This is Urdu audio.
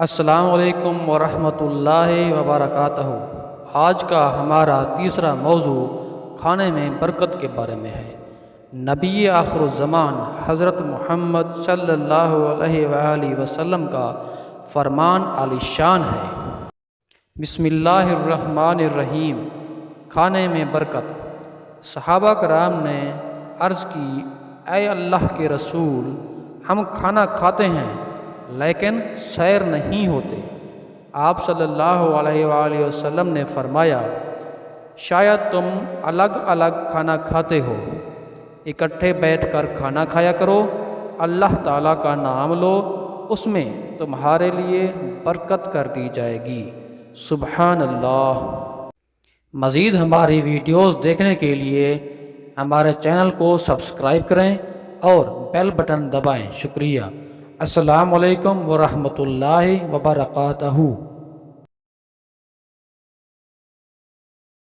السلام علیکم ورحمۃ اللہ وبرکاتہ۔ آج کا ہمارا تیسرا موضوع کھانے میں برکت کے بارے میں ہے۔ نبی آخر الزمان حضرت محمد صلی اللہ علیہ وآلہ وسلم کا فرمان عالی شان ہے۔ بسم اللہ الرحمن الرحیم۔ کھانے میں برکت۔ صحابہ کرام نے عرض کی، اے اللہ کے رسول، ہم کھانا کھاتے ہیں لیکن سیر نہیں ہوتے۔ آپ صلی اللہ علیہ وآلہ وسلم نے فرمایا، شاید تم الگ الگ کھانا کھاتے ہو، اکٹھے بیٹھ کر کھانا کھایا کرو، اللہ تعالیٰ کا نام لو، اس میں تمہارے لیے برکت کر دی جائے گی۔ سبحان اللہ۔ مزید ہماری ویڈیوز دیکھنے کے لیے ہمارے چینل کو سبسکرائب کریں اور بیل بٹن دبائیں۔ شکریہ۔ السلام علیکم ورحمۃ اللہ وبرکاتہ۔